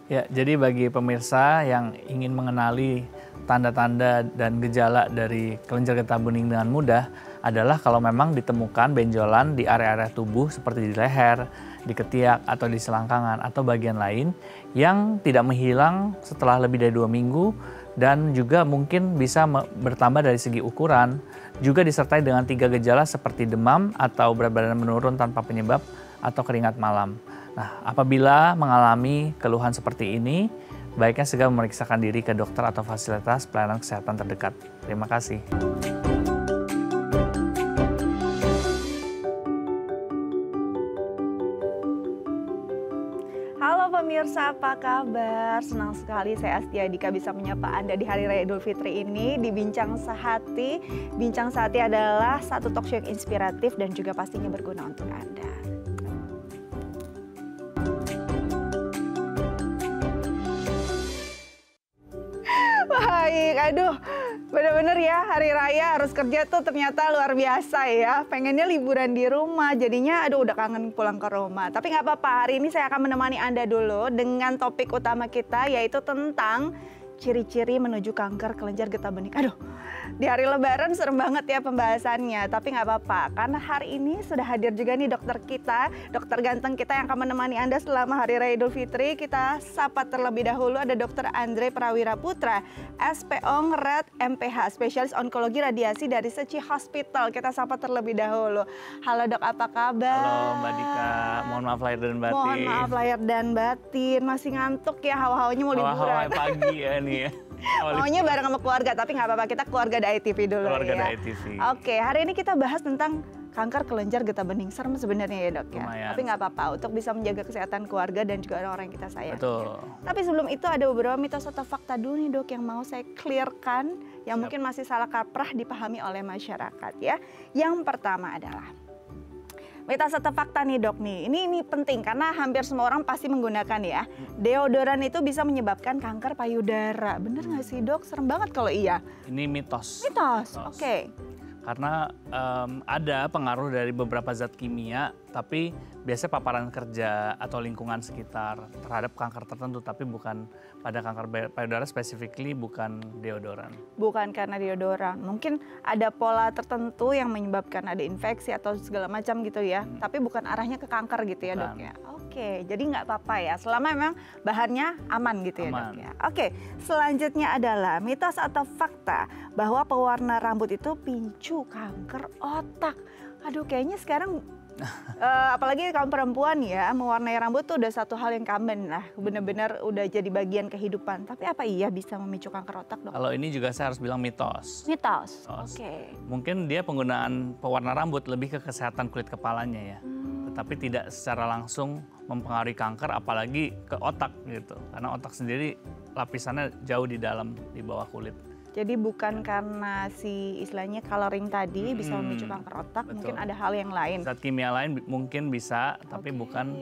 Ya, jadi bagi pemirsa yang ingin mengenali tanda-tanda dan gejala dari kelenjar getah bening dengan mudah adalah kalau memang ditemukan benjolan di area-area tubuh seperti di leher, di ketiak, atau di selangkangan atau bagian lain yang tidak menghilang setelah lebih dari 2 minggu dan juga mungkin bisa bertambah dari segi ukuran, juga disertai dengan 3 gejala seperti demam atau berat badan menurun tanpa penyebab atau keringat malam. Nah, apabila mengalami keluhan seperti ini, baiknya segera memeriksakan diri ke dokter atau fasilitas pelayanan kesehatan terdekat. Terima kasih. Halo pemirsa, apa kabar? Senang sekali saya Astia Dika bisa menyapa Anda di Hari Raya Idul Fitri ini di Bincang Sehati. Bincang Sehati adalah satu talk show yang inspiratif dan juga pastinya berguna untuk Anda. Baik, aduh, bener-bener ya hari raya harus kerja tuh ternyata luar biasa ya. Pengennya liburan di rumah, jadinya aduh udah kangen pulang ke rumah. Tapi nggak apa-apa, hari ini saya akan menemani Anda dulu dengan topik utama kita yaitu tentang ciri-ciri menuju kanker kelenjar getah bening. Aduh, di hari lebaran serem banget ya pembahasannya, tapi nggak apa-apa. Karena hari ini sudah hadir juga nih dokter kita, dokter ganteng kita yang akan menemani Anda selama Hari Raya Idul Fitri. Kita sapa terlebih dahulu ada Dr. Andre Prawira Putra, SPONG Red MPH, spesialis onkologi radiasi dari Seci Hospital. Kita sapa terlebih dahulu. Halo dok, apa kabar? Halo Mbak Dika, mohon maaf lahir dan batin. Mohon maaf lahir dan batin, masih ngantuk ya, hawa-hawanya mau liburan. Hawa-hawa pagi ya nih ya. Maunya bareng sama keluarga, tapi nggak apa-apa, kita keluarga dari ITV dulu Keluarga ya. dari ITV. Oke, hari ini kita bahas tentang kanker kelenjar getah bening. Serem sebenarnya ya dok ya. Lumayan. Tapi nggak apa-apa, untuk bisa menjaga kesehatan keluarga dan juga orang yang kita sayang. Betul. Tapi sebelum itu ada beberapa mitos atau fakta dulu nih dok yang mau saya clearkan, yang mungkin masih salah kaprah dipahami oleh masyarakat ya. Yang pertama adalah mitos atau fakta nih dok nih, ini penting karena hampir semua orang pasti menggunakan ya. Deodoran itu bisa menyebabkan kanker payudara. Bener nggak sih dok? Serem banget kalau iya. Ini mitos. Mitos, oke. Karena ada pengaruh dari beberapa zat kimia, tapi biasanya paparan kerja atau lingkungan sekitar terhadap kanker tertentu, tapi bukan pada kanker payudara specifically, bukan deodoran. Bukan karena deodoran, mungkin ada pola tertentu yang menyebabkan ada infeksi atau segala macam gitu ya, tapi bukan arahnya ke kanker gitu ya dok ya. Oke, jadi nggak apa-apa ya, selama memang bahannya aman gitu ya dok ya. Oke, selanjutnya adalah mitos atau fakta bahwa pewarna rambut itu picu kanker otak. Aduh, kayaknya sekarang apalagi kaum perempuan ya, mewarnai rambut tuh udah satu hal yang common lah, benar-benar udah jadi bagian kehidupan. Tapi apa iya bisa memicu kanker otak dok? Kalau ini juga saya harus bilang mitos. Mitos, oke. Mungkin dia penggunaan pewarna rambut lebih ke kesehatan kulit kepalanya ya, tetapi tidak secara langsung mempengaruhi kanker, apalagi ke otak gitu. Karena otak sendiri lapisannya jauh di dalam, di bawah kulit. Jadi bukan karena si istilahnya coloring tadi bisa memicu kanker otak, betul. Mungkin ada hal yang lain. Zat kimia lain mungkin bisa, tapi bukan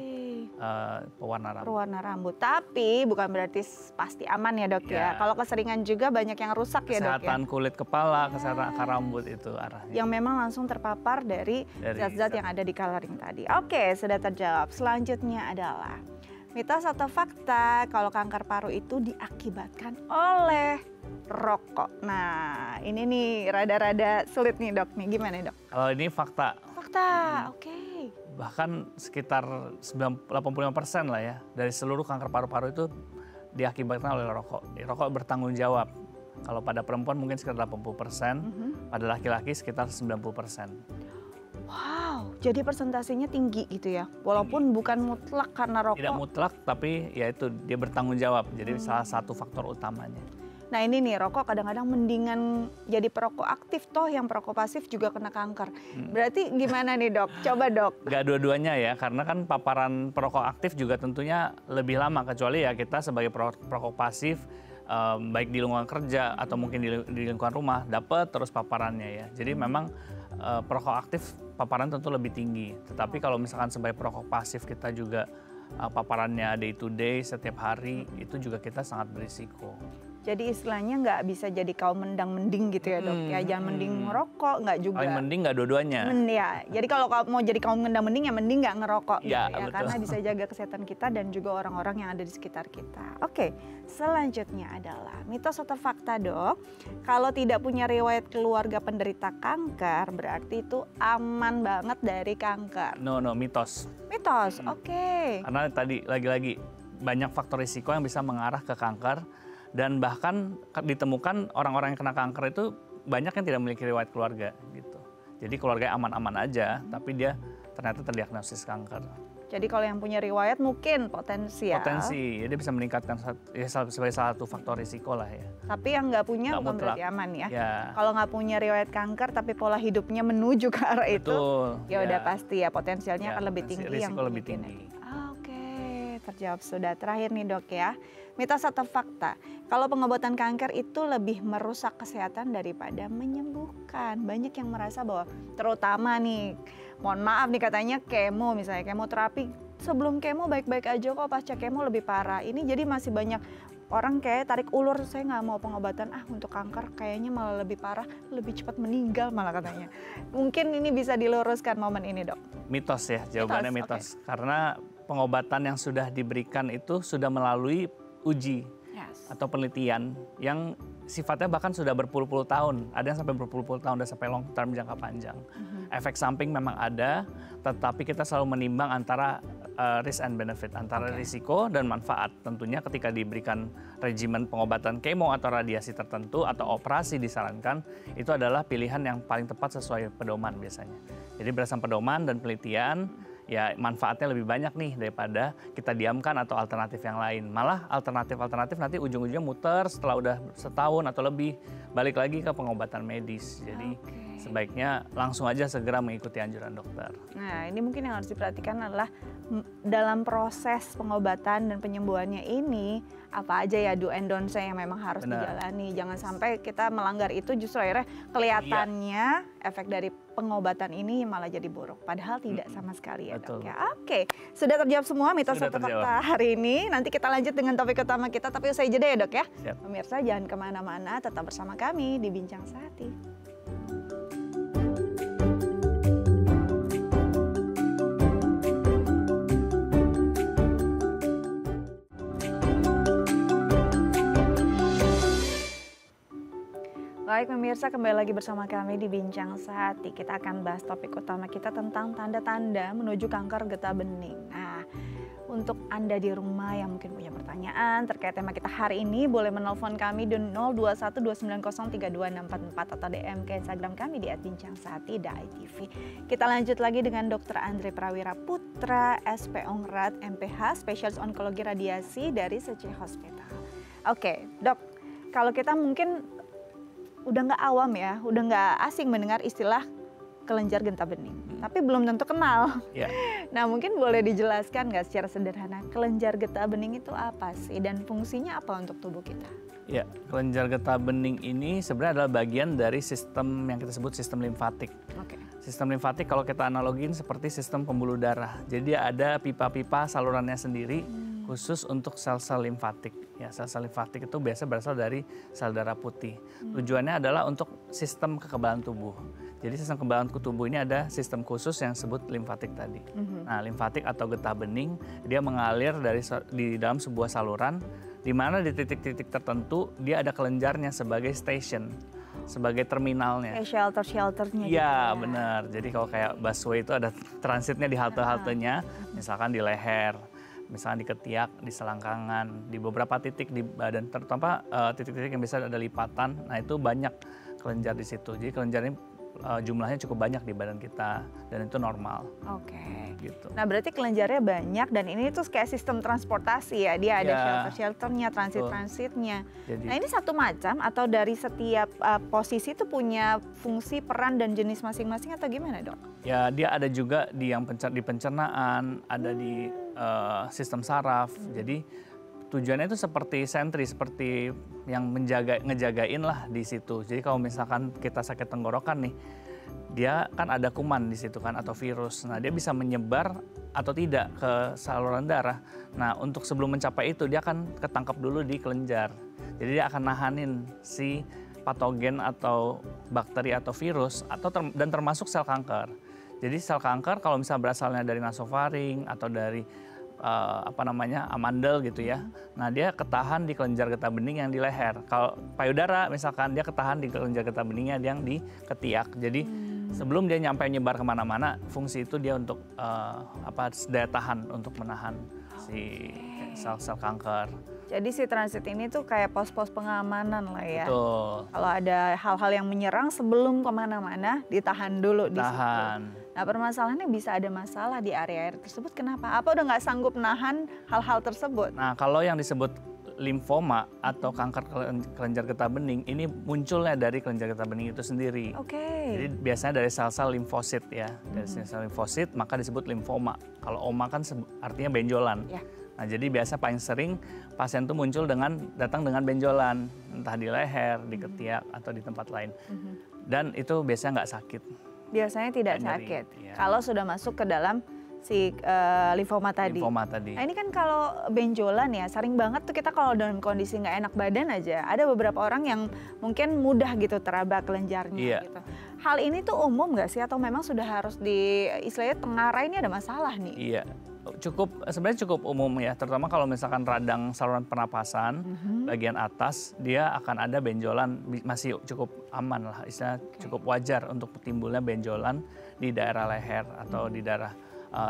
pewarna rambut. Pewarna rambut, tapi bukan berarti pasti aman ya dok ya. Kalau keseringan juga banyak yang rusak ya dok ya. Kesehatan kulit kepala, kesehatan akar rambut itu arahnya. Yang memang langsung terpapar dari zat-zat yang ada di coloring tadi. Oke, sudah terjawab. Selanjutnya adalah mitos atau fakta kalau kanker paru itu diakibatkan oleh rokok. Nah, ini nih rada-rada sulit nih dok nih. Gimana dok? Kalau ini fakta. Fakta, oke. Bahkan sekitar 85% lah ya dari seluruh kanker paru-paru itu diakibatkan oleh rokok. Rokok bertanggung jawab. Kalau pada perempuan mungkin sekitar 80%, pada laki-laki sekitar 90%. Wow, jadi persentasenya tinggi gitu ya, walaupun bukan mutlak karena rokok. Tidak mutlak, tapi ya itu dia bertanggung jawab, jadi salah satu faktor utamanya. Nah ini nih, rokok kadang-kadang mendingan jadi perokok aktif, toh yang perokok pasif juga kena kanker. Berarti gimana nih dok? Coba dok. Gak dua-duanya ya, karena kan paparan perokok aktif juga tentunya lebih lama, kecuali ya kita sebagai perokok pasif, baik di lingkungan kerja atau mungkin di lingkungan rumah, dapat terus paparannya ya. Jadi memang perokok aktif paparan tentu lebih tinggi. Tetapi kalau misalkan sebagai perokok pasif kita juga paparannya day to day setiap hari, itu juga kita sangat berisiko. Jadi istilahnya nggak bisa jadi kaum mendang mending gitu ya dok ya, jangan mending ngerokok, nggak juga. Paling mending nggak dua-duanya. Ya, jadi kalau mau jadi kaum mendang mending ya mending nggak ngerokok gitu Ya, ya, betul. karena bisa jaga kesehatan kita dan juga orang-orang yang ada di sekitar kita. Oke, selanjutnya adalah mitos atau fakta dok, kalau tidak punya riwayat keluarga penderita kanker berarti itu aman banget dari kanker. No, mitos. Mitos, oke. Karena tadi lagi-lagi banyak faktor risiko yang bisa mengarah ke kanker. Dan bahkan ditemukan orang-orang yang kena kanker itu banyak yang tidak memiliki riwayat keluarga gitu. Jadi keluarganya aman-aman aja, tapi dia ternyata terdiagnosis kanker. Jadi kalau yang punya riwayat mungkin potensial. Potensi, jadi bisa meningkatkan ya, sebagai salah satu faktor risiko lah ya. Tapi yang nggak punya Nggak bukan mutlak. berarti aman ya. Ya. Kalau nggak punya riwayat kanker tapi pola hidupnya menuju ke arah itu, Betul, ya udah ya. pasti ya potensialnya Ya, akan lebih potensi tinggi risiko yang lebih punya tinggi. Oke, terjawab sudah. Terakhir nih dok ya, mitos atau fakta, kalau pengobatan kanker itu lebih merusak kesehatan daripada menyembuhkan. Banyak yang merasa bahwa terutama nih, mohon maaf nih katanya kemo misalnya, kemoterapi sebelum kemo baik-baik aja kok, pasca kemo lebih parah. Ini jadi masih banyak orang kayak tarik ulur, saya nggak mau pengobatan untuk kanker, kayaknya malah lebih parah, lebih cepat meninggal malah katanya. Mungkin ini bisa diluruskan momen ini dok. Mitos ya, jawabannya mitos. Karena pengobatan yang sudah diberikan itu sudah melalui uji atau penelitian yang sifatnya bahkan sudah berpuluh-puluh tahun. Ada yang sampai berpuluh-puluh tahun, ada sampai long term, jangka panjang. Efek samping memang ada, tetapi kita selalu menimbang antara risk and benefit, antara risiko dan manfaat. Tentunya ketika diberikan regimen pengobatan kemo atau radiasi tertentu atau operasi disarankan, itu adalah pilihan yang paling tepat sesuai pedoman biasanya. Jadi berdasarkan pedoman dan penelitian, ya manfaatnya lebih banyak nih daripada kita diamkan atau alternatif yang lain. Malah alternatif nanti ujung-ujungnya muter setelah udah setahun atau lebih, balik lagi ke pengobatan medis. Jadi sebaiknya langsung aja segera mengikuti anjuran dokter. Nah ini mungkin yang harus diperhatikan adalah dalam proses pengobatan dan penyembuhannya ini, apa aja ya do and don't say yang memang harus dijalani. Jangan sampai kita melanggar itu, justru akhirnya kelihatannya efek dari pengobatan ini malah jadi buruk. Padahal tidak sama sekali ya dok ya. Oke, sudah terjawab semua mitos atau fakta hari ini. Nanti kita lanjut dengan topik utama kita, tapi usai jeda ya dok ya. Pemirsa jangan kemana-mana, tetap bersama kami di Bincang Sehati. Baik pemirsa, kembali lagi bersama kami di Bincang Sehati. Kita akan bahas topik utama kita tentang tanda-tanda menuju kanker getah bening. Nah, untuk Anda di rumah yang mungkin punya pertanyaan terkait tema kita hari ini, boleh menelpon kami di 0212903244 atau DM ke Instagram kami di @bincangsehati.itv. Kita lanjut lagi dengan Dr. Andre Prawira Putra, SP Ongrat, MPH, Spesialis Onkologi Radiasi dari SC Hospital. Oke, dok, kalau kita mungkin udah nggak awam ya, udah nggak asing mendengar istilah kelenjar getah bening, tapi belum tentu kenal. Nah mungkin boleh dijelaskan nggak secara sederhana kelenjar getah bening itu apa sih dan fungsinya apa untuk tubuh kita? Ya, kelenjar getah bening ini sebenarnya adalah bagian dari sistem yang kita sebut sistem limfatik. Sistem limfatik kalau kita analogin seperti sistem pembuluh darah. Jadi ada pipa-pipa salurannya sendiri khusus untuk sel-sel limfatik. Ya, sel-sel limfatik itu biasa berasal dari sel darah putih. Tujuannya adalah untuk sistem kekebalan tubuh. Jadi sistem kekebalan tubuh ini ada sistem khusus yang disebut limfatik tadi. Nah, limfatik atau getah bening dia mengalir di dalam sebuah saluran di mana di titik-titik tertentu dia ada kelenjarnya sebagai station, sebagai terminalnya. Kayak shelter-shelternya. Iya, benar. Jadi kalau kayak busway itu ada transitnya di halte-haltenya, misalkan di leher, misalnya di ketiak, di selangkangan, di beberapa titik di badan, terutama titik-titik yang bisa ada lipatan. Nah itu banyak kelenjar di situ. Jadi kelenjar ini jumlahnya cukup banyak di badan kita dan itu normal. Gitu. Nah berarti kelenjarnya banyak dan ini tuh kayak sistem transportasi ya. Dia ada shelter-shelternya, transit-transitnya. Nah ini satu macam atau dari setiap posisi itu punya fungsi, peran dan jenis masing-masing atau gimana dok? Ya dia ada juga di pencernaan, ada di sistem saraf. Jadi tujuannya itu seperti sentri, seperti yang ngejagain lah di situ. Jadi kalau misalkan kita sakit tenggorokan nih, dia kan ada kuman di situ kan atau virus. Nah dia bisa menyebar atau tidak ke saluran darah. Nah untuk sebelum mencapai itu dia akan ketangkap dulu di kelenjar. Jadi dia akan nahanin si patogen atau bakteri atau virus dan termasuk sel kanker. Jadi sel kanker kalau misalnya berasalnya dari nasofaring atau dari amandel gitu ya. Nah, dia ketahan di kelenjar getah bening yang di leher. Kalau payudara misalkan dia ketahan di kelenjar getah beningnya yang di ketiak. Jadi sebelum dia nyampe nyebar kemana-mana, fungsi itu dia untuk daya tahan untuk menahan si sel-sel kanker. Jadi si transit ini tuh kayak pos-pos pengamanan lah ya. Betul. Kalau ada hal-hal yang menyerang sebelum kemana-mana, ditahan dulu di situ. Nah, permasalahannya bisa ada masalah di area tersebut. Kenapa? Apa udah nggak sanggup nahan hal-hal tersebut? Nah, kalau yang disebut limfoma atau kanker kelenjar getah bening, ini munculnya dari kelenjar getah bening itu sendiri. Jadi biasanya dari sel-sel limfosit ya. Dari sel limfosit maka disebut limfoma. Kalau oma kan artinya benjolan. Nah, jadi biasa paling sering pasien tuh muncul datang dengan benjolan, entah di leher, di ketiak, atau di tempat lain. Dan itu biasanya nggak sakit. Biasanya tidak sakit. Kalau sudah masuk ke dalam si limfoma tadi. Nah, ini kan kalau benjolan ya, sering banget tuh kita kalau dalam kondisi nggak enak badan aja, ada beberapa orang yang mungkin mudah gitu teraba kelenjarnya gitu. Hal ini tuh umum nggak sih atau memang sudah harus istilahnya tengarai ini ada masalah nih? Iya. Sebenarnya cukup umum ya, terutama kalau misalkan radang saluran pernapasan bagian atas dia akan ada benjolan, masih cukup aman lah, istilahnya cukup wajar untuk timbulnya benjolan di daerah leher atau di daerah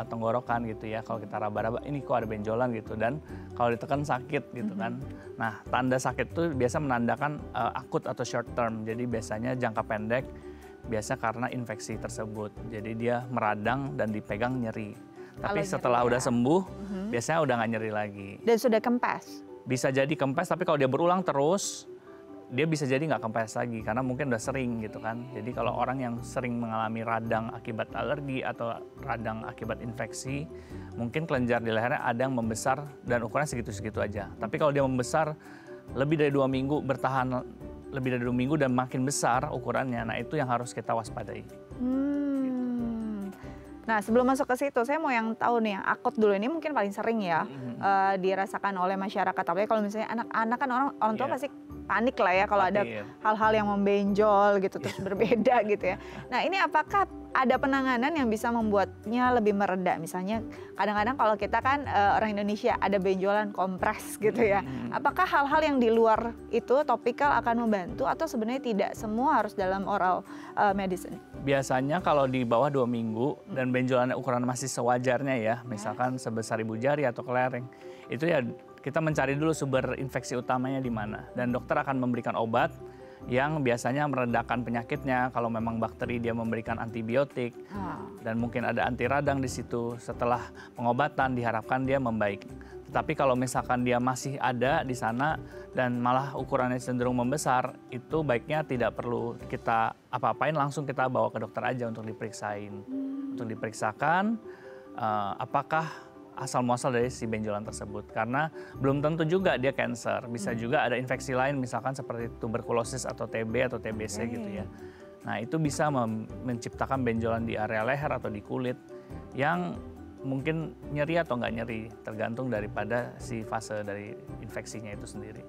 tenggorokan gitu ya. Kalau kita raba-raba ini kok ada benjolan gitu, dan kalau ditekan sakit gitu kan. Nah, tanda sakit itu biasa menandakan akut atau short term, jadi biasanya jangka pendek, biasa karena infeksi tersebut. Jadi dia meradang dan dipegang nyeri. Tapi setelah udah sembuh, biasanya udah nggak nyeri lagi. Dan sudah kempes? Bisa jadi kempes, tapi kalau dia berulang terus, dia bisa jadi nggak kempes lagi, karena mungkin udah sering gitu kan. Jadi kalau orang yang sering mengalami radang akibat alergi atau radang akibat infeksi, mungkin kelenjar di lehernya ada yang membesar dan ukurannya segitu-segitu aja. Tapi kalau dia membesar lebih dari 2 minggu, bertahan lebih dari 2 minggu dan makin besar ukurannya, nah itu yang harus kita waspadai. Nah, sebelum masuk ke situ, saya mau yang tahu nih, yang akut dulu ini mungkin paling sering ya dirasakan oleh masyarakat. Apalagi kalau misalnya anak-anak kan orang tua pasti panik lah ya kalau ada hal-hal yang membenjol gitu terus berbeda gitu ya. Nah, ini apakah ada penanganan yang bisa membuatnya lebih mereda? Misalnya kadang-kadang kalau kita kan orang Indonesia ada benjolan kompres gitu ya. Apakah hal-hal yang di luar itu topikal akan membantu atau sebenarnya tidak semua harus dalam oral medicine? Biasanya kalau di bawah 2 minggu dan benjolannya ukuran masih sewajarnya ya, misalkan sebesar ibu jari atau kelereng, itu ya kita mencari dulu sumber infeksi utamanya di mana, dan dokter akan memberikan obat yang biasanya meredakan penyakitnya. Kalau memang bakteri dia memberikan antibiotik dan mungkin ada anti radang di situ. Setelah pengobatan diharapkan dia membaik. Tetapi kalau misalkan dia masih ada di sana dan malah ukurannya cenderung membesar, itu baiknya tidak perlu kita apa-apain, langsung kita bawa ke dokter aja untuk diperiksain. Untuk diperiksakan apakah asal muasal dari si benjolan tersebut, karena belum tentu juga dia cancer, bisa juga ada infeksi lain misalkan seperti tuberkulosis atau TB atau TBC gitu ya. Nah, itu bisa menciptakan benjolan di area leher atau di kulit yang mungkin nyeri atau nggak nyeri, tergantung daripada si fase dari infeksinya itu sendiri.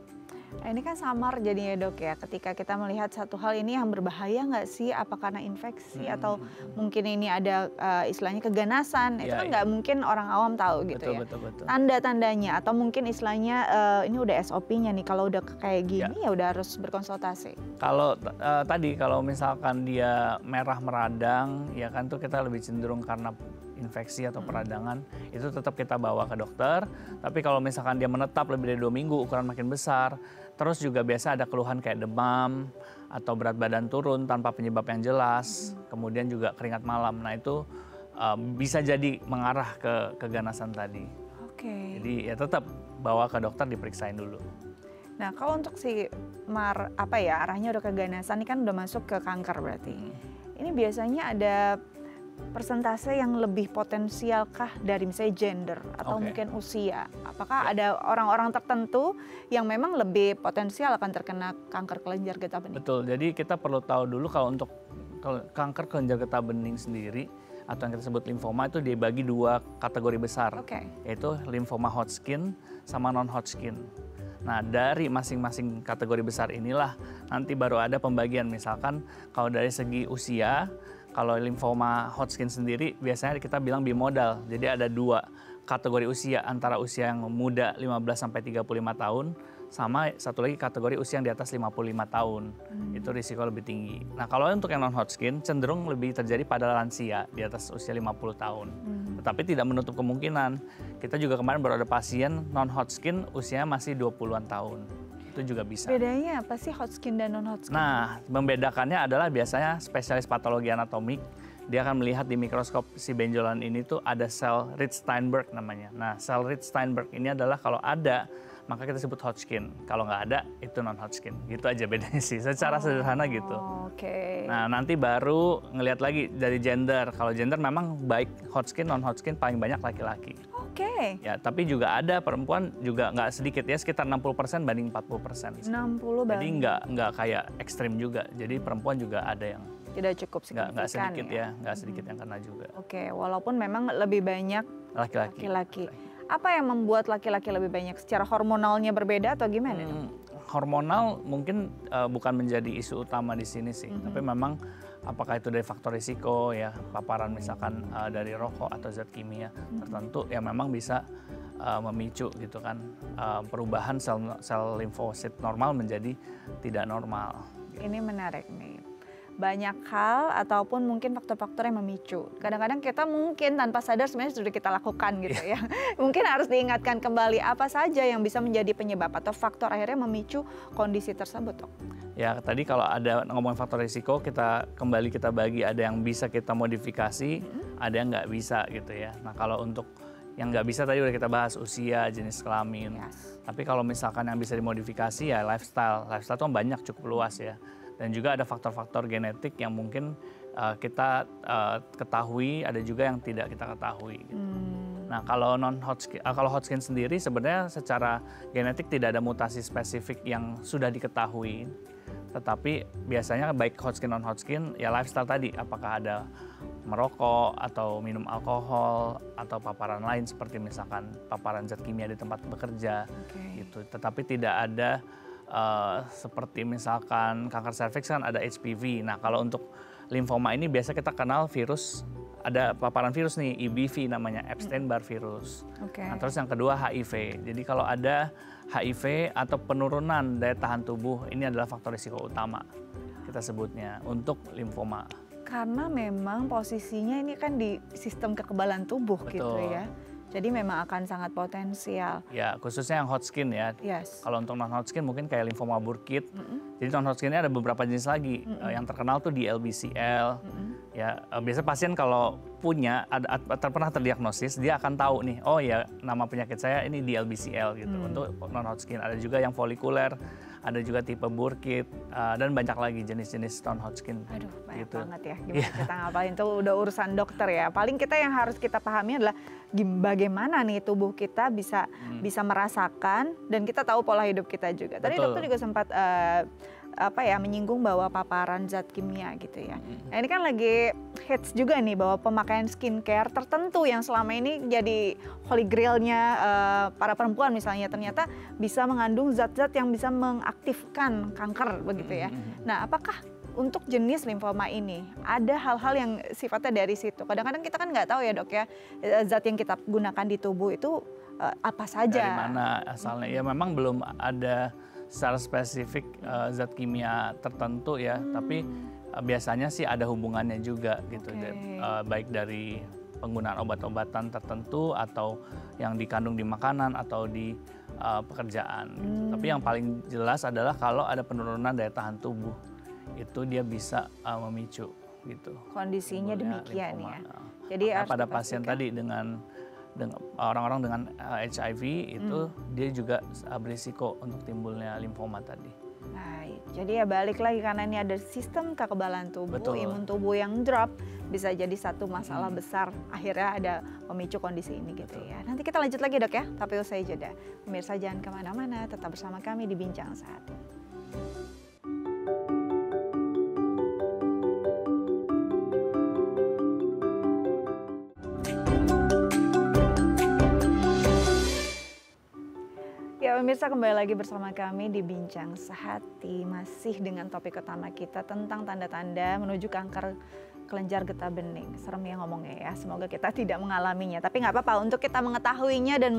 Nah, ini kan samar jadinya dok ya, ketika kita melihat satu hal ini yang berbahaya nggak sih, apa karena infeksi atau mungkin ini ada istilahnya keganasan, itu kan nggak mungkin orang awam tahu gitu ya. Betul. Tanda-tandanya atau mungkin istilahnya ini udah SOP-nya nih, kalau udah kayak gini ya udah harus berkonsultasi. Kalau tadi kalau misalkan dia merah meradang, ya kan tuh kita lebih cenderung karena infeksi atau peradangan, itu tetap kita bawa ke dokter. Tapi kalau misalkan dia menetap lebih dari 2 minggu, ukuran makin besar, terus juga biasa ada keluhan kayak demam atau berat badan turun tanpa penyebab yang jelas, kemudian juga keringat malam. Nah, itu bisa jadi mengarah ke keganasan tadi. Jadi ya tetap bawa ke dokter, diperiksain dulu. Nah, kalau untuk si arahnya udah keganasan, ini kan udah masuk ke kanker berarti. Ini biasanya ada persentase yang lebih potensialkah dari misalnya gender atau mungkin usia? Apakah ada orang-orang tertentu yang memang lebih potensial akan terkena kanker kelenjar getah bening? Betul, jadi kita perlu tahu dulu kalau untuk kanker kelenjar getah bening sendiri atau yang kita sebut limfoma itu dibagi 2 kategori besar, yaitu limfoma Hodgkin sama non-Hodgkin. Nah, dari masing-masing kategori besar inilah nanti baru ada pembagian. Misalkan kalau dari segi usia, kalau limfoma Hodgkin sendiri biasanya kita bilang bimodal. Jadi ada 2 kategori usia, antara usia yang muda 15 sampai 35 tahun sama satu lagi kategori usia yang di atas 55 tahun. Itu risiko lebih tinggi. Nah, kalau untuk yang non Hodgkin cenderung lebih terjadi pada lansia di atas usia 50 tahun. Tetapi tidak menutup kemungkinan. Kita juga kemarin baru ada pasien non Hodgkin usianya masih 20-an tahun. Itu juga bisa. Bedanya apa sih Hodgkin dan non Hodgkin? Nah, membedakannya adalah biasanya spesialis patologi anatomik dia akan melihat di mikroskop si benjolan ini tuh ada sel Rich-Steinberg namanya. Nah, sel Rich-Steinberg ini adalah kalau ada maka kita sebut Hodgkin. Kalau nggak ada, itu non-Hodgkin. Gitu aja bedanya sih, secara sederhana gitu. Oke. Nah, nanti baru ngelihat lagi dari gender. Kalau gender memang baik Hodgkin, non-Hodgkin paling banyak laki-laki. Oke. Ya, tapi juga ada perempuan juga nggak sedikit ya, sekitar 60% banding 40%. 60 Jadi nggak kayak ekstrim juga. Jadi perempuan juga ada yang tidak cukup signifikan nggak sedikit ya, nggak sedikit yang kena juga. Oke, walaupun memang lebih banyak laki-laki. Apa yang membuat laki-laki lebih banyak? Secara hormonalnya berbeda atau gimana? Hormonal mungkin bukan menjadi isu utama di sini sih, tapi memang apakah itu dari faktor risiko ya, paparan misalkan dari rokok atau zat kimia tertentu yang memang bisa memicu gitu kan perubahan sel limfosit normal menjadi tidak normal. Ini menarik nih. Banyak hal ataupun mungkin faktor-faktor yang memicu. Kadang-kadang kita mungkin tanpa sadar sebenarnya sudah kita lakukan gitu ya. Mungkin harus diingatkan kembali apa saja yang bisa menjadi penyebab atau faktor akhirnya memicu kondisi tersebut, Dok. Ya tadi kalau ada ngomongin faktor risiko kita bagi ada yang bisa kita modifikasi, ada yang nggak bisa gitu ya. Nah kalau untuk yang nggak bisa tadi udah kita bahas usia, jenis kelamin. Tapi kalau misalkan yang bisa dimodifikasi ya lifestyle tuh banyak cukup luas ya. Dan juga ada faktor-faktor genetik yang mungkin kita ketahui, ada juga yang tidak kita ketahui. Gitu. Nah kalau Hodgkin sendiri sebenarnya secara genetik tidak ada mutasi spesifik yang sudah diketahui. Tetapi biasanya baik Hodgkin non Hodgkin ya lifestyle tadi, apakah ada merokok atau minum alkohol atau paparan lain seperti misalkan paparan zat kimia di tempat bekerja gitu. Tetapi tidak ada seperti misalkan kanker serviks kan ada HPV. Nah kalau untuk limfoma ini biasa kita kenal virus, ada paparan virus nih, EBV namanya, Epstein-Barr virus. Nah, terus yang kedua HIV. Jadi kalau ada HIV atau penurunan daya tahan tubuh, ini adalah faktor risiko utama kita sebutnya untuk limfoma. Karena memang posisinya ini kan di sistem kekebalan tubuh. Betul. Gitu ya. Jadi memang akan sangat potensial. Ya, khususnya yang Hodgkin ya. Kalau untuk non-Hodgkin mungkin kayak limfoma Burkitt. Jadi non-Hodgkin ini ada beberapa jenis lagi. Yang terkenal tuh DLBCL. Ya, biasa pasien kalau punya, pernah terdiagnosis, dia akan tahu nih, oh ya nama penyakit saya ini DLBCL gitu. Untuk non-Hodgkin ada juga yang folikuler, ada juga tipe Burkitt, dan banyak lagi jenis-jenis non-Hodgkin. Aduh, banyak banget ya. Gimana kita ngapalin itu udah urusan dokter ya. Paling kita yang harus kita pahami adalah bagaimana nih tubuh kita bisa merasakan dan kita tahu pola hidup kita juga. Tadi dokter juga sempat menyinggung bahwa paparan zat kimia gitu ya. Nah ini kan lagi hits juga nih bahwa pemakaian skincare tertentu yang selama ini jadi holy grailnya para perempuan misalnya ternyata bisa mengandung zat-zat yang bisa mengaktifkan kanker begitu ya. Nah apakah untuk jenis limfoma ini ada hal-hal yang sifatnya dari situ? Kadang-kadang kita kan nggak tahu ya dok ya zat yang kita gunakan di tubuh itu apa saja. Dari mana asalnya? Ya memang belum ada secara spesifik zat kimia tertentu ya, tapi biasanya sih ada hubungannya juga gitu, baik dari penggunaan obat-obatan tertentu atau yang dikandung di makanan atau di pekerjaan. Gitu. Tapi yang paling jelas adalah kalau ada penurunan daya tahan tubuh, itu dia bisa memicu gitu. Kondisinya demikian ya. Jadi pada pasien tadi dengan orang-orang dengan HIV itu dia juga berisiko untuk timbulnya limfoma tadi. Baik, jadi ya balik lagi karena ini ada sistem kekebalan tubuh, imun tubuh yang drop bisa jadi satu masalah besar akhirnya ada memicu kondisi ini gitu ya. Nanti kita lanjut lagi dok ya, tapi usai jeda. Pemirsa jangan kemana-mana, tetap bersama kami di Bincang Saat Ini. pemirsa, kembali lagi bersama kami di Bincang Sehati, masih dengan topik utama kita tentang tanda-tanda menuju kanker kelenjar getah bening. Serem ya ngomongnya ya, semoga kita tidak mengalaminya. Tapi nggak apa-apa untuk kita mengetahuinya, dan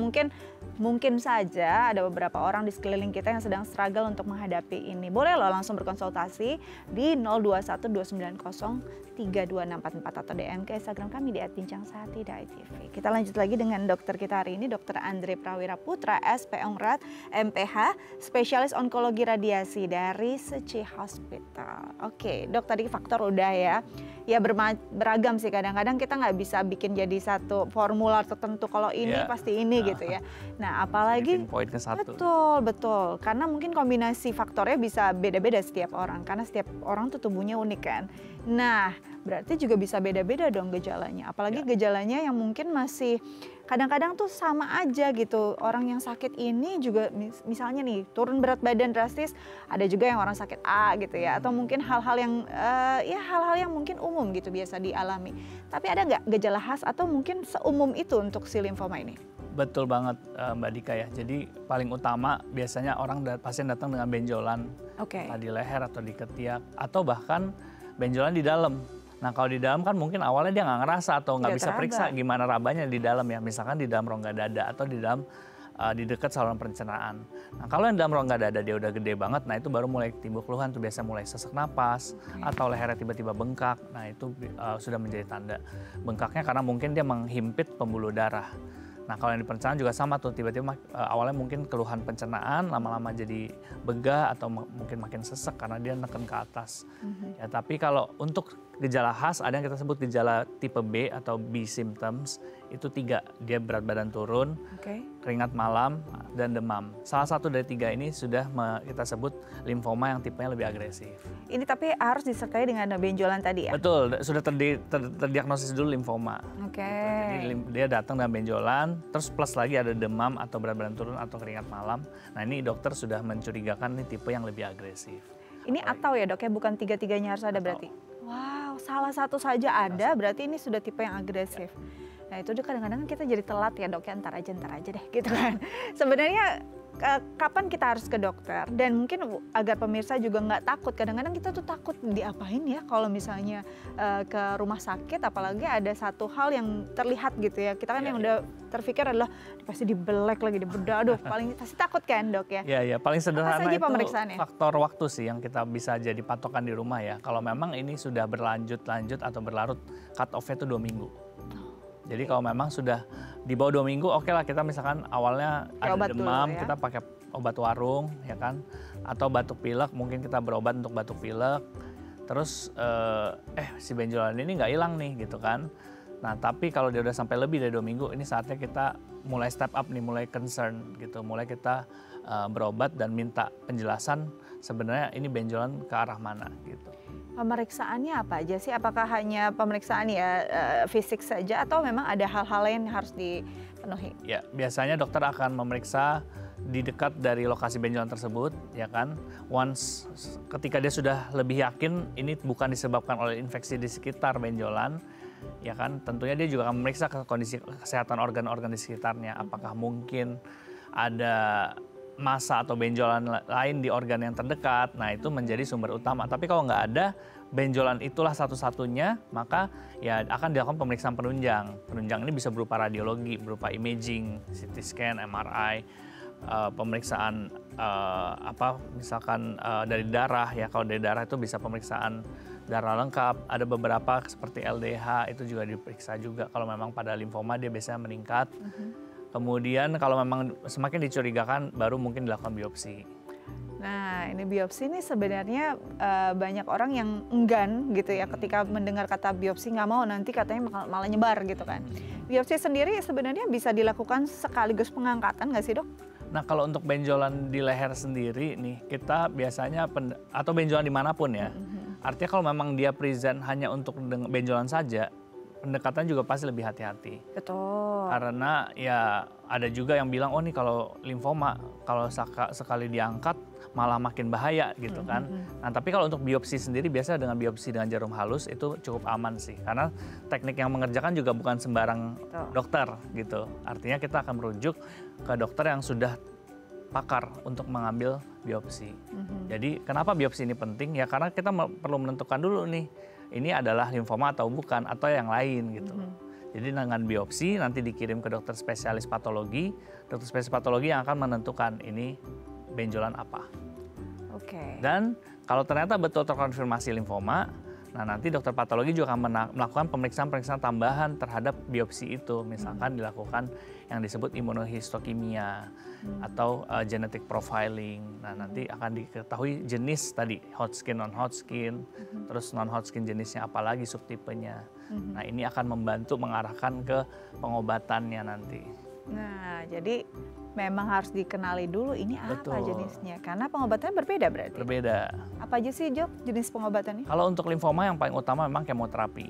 mungkin saja ada beberapa orang di sekeliling kita yang sedang struggle untuk menghadapi ini. Boleh loh langsung berkonsultasi di 0212903244 atau DM ke Instagram kami di @bincangsehati.tv. Kita lanjut lagi dengan dokter kita hari ini, Dr. Andre Prawira Putra, SPOngRad, MPH, spesialis onkologi radiasi dari Seci Hospital. Oke, dok, tadi faktor udah ya. Ya beragam sih, kadang-kadang kita nggak bisa bikin jadi satu formula tertentu, kalau ini pasti ini gitu ya. Nah apalagi poin ke satu. Betul, karena mungkin kombinasi faktornya bisa beda-beda setiap orang, karena setiap orang tuh tubuhnya unik kan. Nah berarti juga bisa beda-beda dong gejalanya, apalagi gejalanya yang mungkin masih kadang-kadang tuh sama aja gitu. Orang yang sakit ini juga misalnya nih turun berat badan drastis, ada juga yang orang sakit A gitu ya, atau mungkin hal-hal yang hal-hal yang mungkin umum gitu biasa dialami. Tapi ada nggak gejala khas atau mungkin seumum itu untuk si limfoma ini? Betul banget Mbak Dika ya. Jadi paling utama biasanya pasien datang dengan benjolan di leher atau di ketiak, atau bahkan benjolan di dalam. Nah kalau di dalam kan mungkin awalnya dia nggak ngerasa atau nggak bisa periksa gimana rabanya di dalam ya. Misalkan di dalam rongga dada atau di dalam di dekat saluran pencernaan. Nah kalau yang dalam rongga dada dia udah gede banget, nah itu baru mulai timbul keluhan tuh, biasa mulai sesak napas atau lehernya tiba-tiba bengkak. Nah itu sudah menjadi tanda bengkaknya karena mungkin dia menghimpit pembuluh darah. Nah kalau yang di pencernaan juga sama tuh, tiba-tiba awalnya mungkin keluhan pencernaan, lama-lama jadi begah atau mungkin makin sesek karena dia neken ke atas. Ya, tapi kalau untuk gejala khas ada yang kita sebut gejala tipe B atau B symptoms, itu 3, dia berat badan turun, keringat malam, dan demam. Salah satu dari 3 ini sudah kita sebut limfoma yang tipenya lebih agresif. Ini tapi harus disertai dengan benjolan tadi ya? Betul, sudah terdiagnosis dulu limfoma. Jadi dia datang dengan benjolan, terus plus lagi ada demam atau berat badan turun atau keringat malam. Nah ini dokter sudah mencurigakan ini tipe yang lebih agresif. Ini atau ya dok ya, bukan tiga-tiganya harus ada berarti? Wow, salah satu saja ada, berarti ini sudah tipe yang agresif. Nah itu kadang-kadang kita jadi telat ya dok ya, ntar aja deh gitu kan. Sebenarnya kapan kita harus ke dokter, dan mungkin agar pemirsa juga nggak takut, kadang-kadang kita tuh takut diapain ya kalau misalnya ke rumah sakit, apalagi ada satu hal yang terlihat gitu ya, kita kan yang udah terpikir adalah pasti dibelek lagi, dibedah, aduh paling pasti takut kan dok ya? Iya, paling sederhana itu pemeriksaannya? Faktor waktu sih yang kita bisa jadi patokan di rumah ya. Kalau memang ini sudah berlanjut atau berlarut, cut off-nya itu 2 minggu. Jadi kalau memang sudah di bawah 2 minggu, oke lah kita misalkan awalnya ada demam, kita pakai obat warung ya kan, atau batuk pilek, mungkin kita berobat untuk batuk pilek. Terus si benjolan ini nggak hilang nih gitu kan. Nah tapi kalau dia udah sampai lebih dari 2 minggu, ini saatnya kita mulai step up nih, mulai concern gitu, mulai kita berobat dan minta penjelasan sebenarnya ini benjolan ke arah mana gitu. Pemeriksaannya apa aja sih? Apakah hanya pemeriksaan fisik saja, atau memang ada hal-hal lain yang harus dipenuhi? Ya, biasanya dokter akan memeriksa di dekat dari lokasi benjolan tersebut, ya kan. Once ketika dia sudah lebih yakin ini bukan disebabkan oleh infeksi di sekitar benjolan, ya kan. Tentunya dia juga akan memeriksa kondisi kesehatan organ-organ di sekitarnya. Apakah mungkin ada massa atau benjolan lain di organ yang terdekat, nah itu menjadi sumber utama. Tapi kalau nggak ada, benjolan itulah satu-satunya, maka ya akan dilakukan pemeriksaan penunjang. Penunjang ini bisa berupa radiologi, berupa imaging, CT scan, MRI, pemeriksaan misalkan dari darah ya. Kalau dari darah itu bisa pemeriksaan darah lengkap. Ada beberapa seperti LDH itu juga diperiksa juga. Kalau memang pada limfoma dia biasanya meningkat. Kemudian kalau memang semakin dicurigakan baru mungkin dilakukan biopsi. Nah ini biopsi ini sebenarnya banyak orang yang enggan gitu ya ketika mendengar kata biopsi, nggak mau nanti katanya malah nyebar gitu kan. Biopsi sendiri sebenarnya bisa dilakukan sekaligus pengangkatan nggak sih dok? Nah kalau untuk benjolan di leher sendiri nih, kita biasanya atau benjolan dimanapun ya. Artinya kalau memang dia present hanya untuk benjolan saja, pendekatan juga pasti lebih hati-hati. Betul. Karena ya ada juga yang bilang, oh nih kalau limfoma, kalau sekali diangkat malah makin bahaya gitu kan. Nah tapi kalau untuk biopsi sendiri biasa dengan biopsi dengan jarum halus itu cukup aman sih. Karena teknik yang mengerjakan juga bukan sembarang dokter gitu. Artinya kita akan merujuk ke dokter yang sudah pakar untuk mengambil biopsi. Jadi kenapa biopsi ini penting? Ya karena kita perlu menentukan dulu nih, ini adalah limfoma atau bukan, atau yang lain gitu. Jadi dengan biopsi nanti dikirim ke dokter spesialis patologi yang akan menentukan ini benjolan apa. Dan kalau ternyata betul terkonfirmasi limfoma, nah nanti dokter patologi juga akan melakukan pemeriksaan tambahan terhadap biopsi itu. Misalkan dilakukan yang disebut imunohistokimia atau genetic profiling. Nah nanti akan diketahui jenis tadi, Hodgkin, non-Hodgkin, terus non-Hodgkin jenisnya apalagi subtipenya. Nah ini akan membantu mengarahkan ke pengobatannya nanti. Nah jadi memang harus dikenali dulu ini apa jenisnya, karena pengobatannya berbeda berarti? Berbeda. Apa aja sih Jok jenis pengobatannya? Kalau untuk limfoma yang paling utama memang kemoterapi.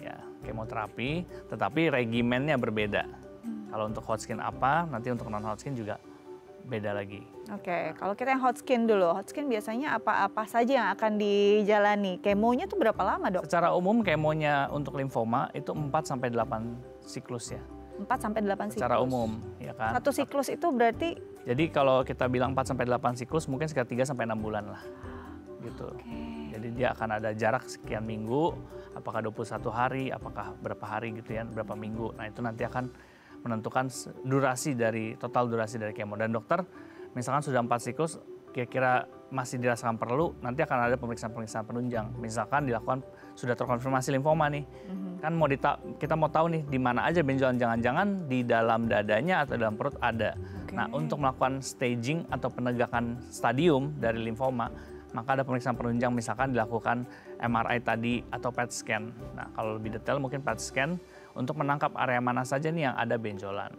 Ya, kemoterapi, tetapi regimennya berbeda. Kalau untuk Hodgkin apa, nanti untuk non-Hodgkin juga beda lagi. Kalau kita yang Hodgkin dulu, Hodgkin biasanya apa saja yang akan dijalani? Kemonya tuh berapa lama dok? Secara umum kemonya untuk limfoma itu 4-8 siklus ya. 4-8 siklus? Secara umum, ya kan. Satu siklus itu berarti? Jadi kalau kita bilang 4-8 siklus mungkin sekitar 3-6 bulan lah. Gitu. Jadi dia akan ada jarak sekian minggu, apakah 21 hari, apakah berapa hari gitu ya, berapa minggu. Nah itu nanti akan menentukan total durasi dari kemo. Dan dokter misalkan sudah 4 siklus, kira-kira masih dirasakan perlu, nanti akan ada pemeriksaan penunjang. Misalkan dilakukan sudah terkonfirmasi limfoma nih, kan kita mau tahu nih di mana aja benjolan, jangan-jangan di dalam dadanya atau dalam perut ada. Nah untuk melakukan staging atau penegakan stadium dari limfoma, maka ada pemeriksaan penunjang, misalkan dilakukan MRI tadi atau PET scan. Nah kalau lebih detail mungkin PET scan untuk menangkap area mana saja nih yang ada benjolan.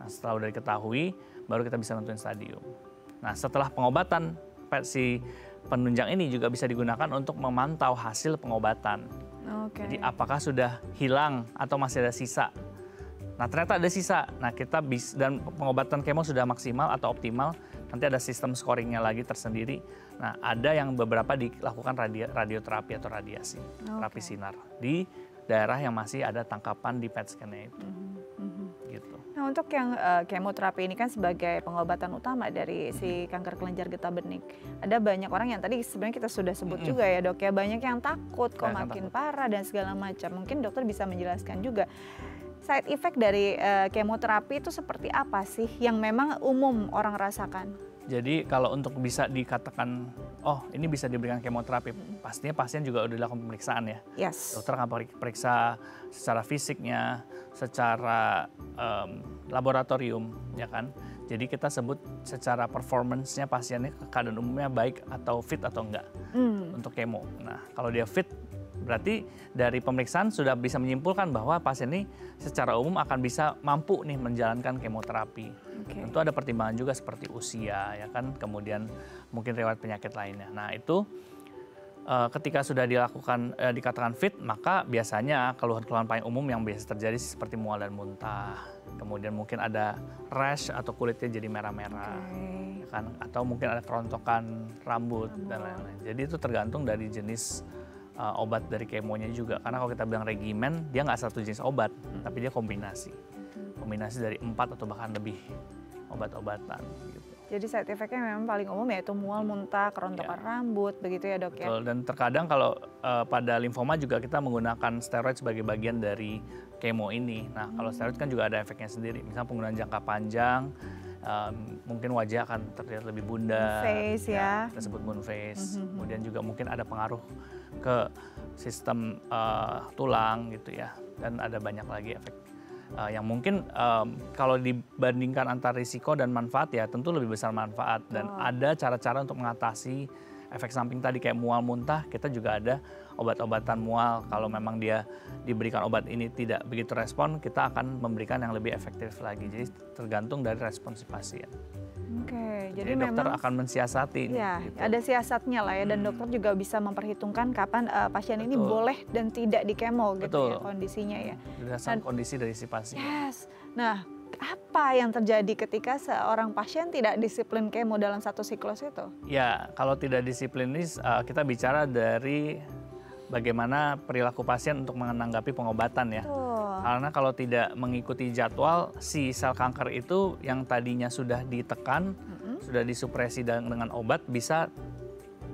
Nah setelah udah diketahui, baru kita bisa nentuin stadium. Nah setelah pengobatan, si penunjang ini juga bisa digunakan untuk memantau hasil pengobatan. Jadi apakah sudah hilang atau masih ada sisa. Nah ternyata ada sisa, nah kita dan pengobatan kemo sudah maksimal atau optimal, nanti ada sistem scoringnya lagi tersendiri. Nah ada yang beberapa dilakukan radioterapi atau radiasi, terapi sinar di daerah yang masih ada tangkapan di PET scan-nya itu. Gitu. Nah untuk yang kemoterapi ini kan sebagai pengobatan utama dari si kanker kelenjar getah bening. Ada banyak orang yang tadi sebenarnya kita sudah sebut juga ya dok ya, banyak yang takut kok makin parah dan segala macam. Mungkin dokter bisa menjelaskan juga side effect dari kemoterapi itu seperti apa sih yang memang umum orang rasakan? Jadi kalau untuk bisa dikatakan, oh ini bisa diberikan kemoterapi, pastinya pasien juga udah dilakukan pemeriksaan ya. Dokter akan periksa secara fisiknya, secara laboratorium, ya kan. Jadi kita sebut secara performance-nya pasiennya keadaan umumnya baik atau fit atau enggak untuk kemo. Nah kalau dia fit, berarti dari pemeriksaan sudah bisa menyimpulkan bahwa pasien ini secara umum akan bisa mampu nih menjalankan kemoterapi. Tentu ada pertimbangan juga seperti usia, ya kan, kemudian mungkin riwayat penyakit lainnya. Nah itu ketika sudah dikatakan fit, maka biasanya keluhan-keluhan paling umum yang biasa terjadi seperti mual dan muntah, kemudian mungkin ada rash atau kulitnya jadi merah-merah, ya kan, atau mungkin ada kerontokan rambut dan lain-lain. Jadi itu tergantung dari jenis obat dari kemonya juga, karena kalau kita bilang regimen, dia nggak satu jenis obat, tapi dia kombinasi dari 4 atau bahkan lebih obat-obatan gitu. Jadi side effect-nya memang paling umum yaitu mual, muntah, kerontokan rambut, begitu ya dok ya? Betul, dan terkadang kalau pada limfoma juga kita menggunakan steroid sebagai bagian dari kemo ini. Nah kalau steroid kan juga ada efeknya sendiri, misalnya penggunaan jangka panjang, mungkin wajah akan terlihat lebih bundar, face ya, kita sebut moon face. Kemudian juga mungkin ada pengaruh ke sistem tulang gitu ya, dan ada banyak lagi efek yang mungkin kalau dibandingkan antara risiko dan manfaat ya tentu lebih besar manfaat, dan ada cara-cara untuk mengatasi efek samping tadi kayak mual muntah. Kita juga ada obat-obatan mual, kalau memang dia diberikan obat ini tidak begitu respon, kita akan memberikan yang lebih efektif lagi. Jadi tergantung dari respon si pasien. Jadi dokter memang akan mensiasati. Ya, gitu. Ada siasatnya lah ya, dan dokter juga bisa memperhitungkan kapan pasien ini boleh dan tidak dikemo gitu ya kondisinya ya. Berdasarkan kondisi dari si pasien. Nah, apa yang terjadi ketika seorang pasien tidak disiplin kemo dalam satu siklus itu? Ya, kalau tidak disiplin ini kita bicara dari bagaimana perilaku pasien untuk menanggapi pengobatan ya. Karena kalau tidak mengikuti jadwal, si sel kanker itu yang tadinya sudah ditekan sudah disupresi dengan obat bisa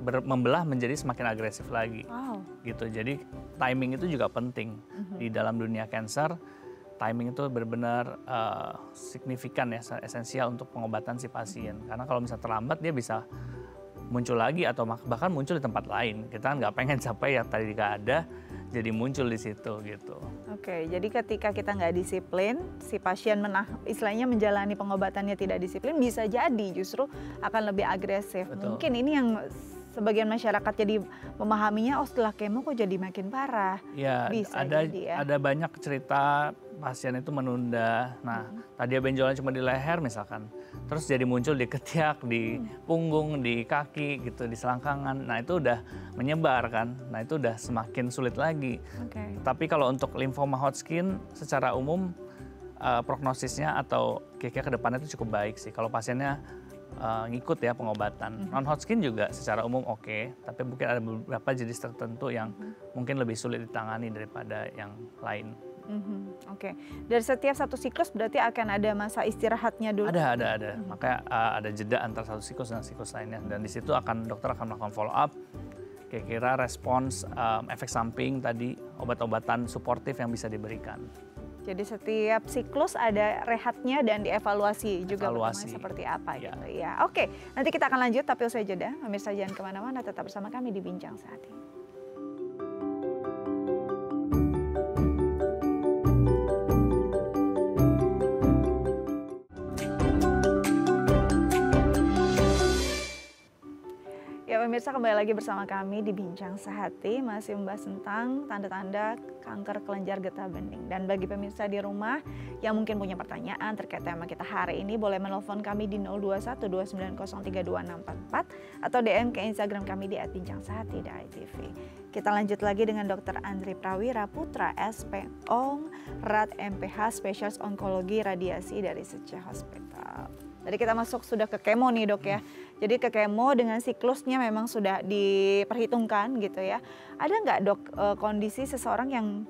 membelah menjadi semakin agresif lagi. Wow. Gitu. Jadi timing itu juga penting di dalam dunia cancer. Timing itu benar-benar signifikan ya, esensial untuk pengobatan si pasien. Karena kalau misalnya terlambat dia bisa muncul lagi atau bahkan muncul di tempat lain. Kita kan nggak pengen sampai yang tadi nggak ada jadi muncul di situ gitu. Oke, jadi ketika kita nggak disiplin, si pasien istilahnya menjalani pengobatannya tidak disiplin, bisa jadi justru akan lebih agresif. Betul. Mungkin ini yang sebagian masyarakat jadi memahaminya, oh setelah kemo kok jadi makin parah. Ya, bisa ada banyak cerita pasien itu menunda. Nah, tadi benjolan cuma di leher misalkan, terus jadi muncul di ketiak, di punggung, di kaki gitu, di selangkangan. Nah, itu udah menyebar kan. Nah, itu udah semakin sulit lagi. Oke. Tapi kalau untuk limfoma Hodgkin secara umum prognosisnya atau kira-kira ke depannya itu cukup baik sih. Kalau pasiennya ngikut ya pengobatan. Non-Hodgkin juga secara umum oke, tapi mungkin ada beberapa jenis tertentu yang mungkin lebih sulit ditangani daripada yang lain. Oke. Dari setiap satu siklus berarti akan ada masa istirahatnya dulu? Ada. Makanya ada jeda antara satu siklus dan siklus lainnya. Dan di situ dokter akan melakukan follow up, kira-kira respons, efek samping tadi, obat-obatan suportif yang bisa diberikan. Jadi setiap siklus ada rehatnya dan dievaluasi juga Evaluasi. seperti apa Ya. gitu ya. Oke, nanti kita akan lanjut tapi usai jeda. Pemirsa jangan kemana-mana, tetap bersama kami di Bincang Sehat ini. Ya pemirsa, kembali lagi bersama kami di Bincang Sehati, masih membahas tentang tanda-tanda kanker kelenjar getah bening. Dan bagi pemirsa di rumah yang mungkin punya pertanyaan terkait tema kita hari ini, boleh menelpon kami di 02129032644 atau DM ke Instagram kami di @bincangSehati.itv. Kita lanjut lagi dengan Dr. Andri Prawira Putra, SPONG, RAD MPH, Spesialis Onkologi Radiasi dari Seceh Hospital. Tadi kita masuk sudah ke kemo nih dok ya. Jadi ke kemo dengan siklusnya memang sudah diperhitungkan gitu ya. Ada nggak dok kondisi seseorang yang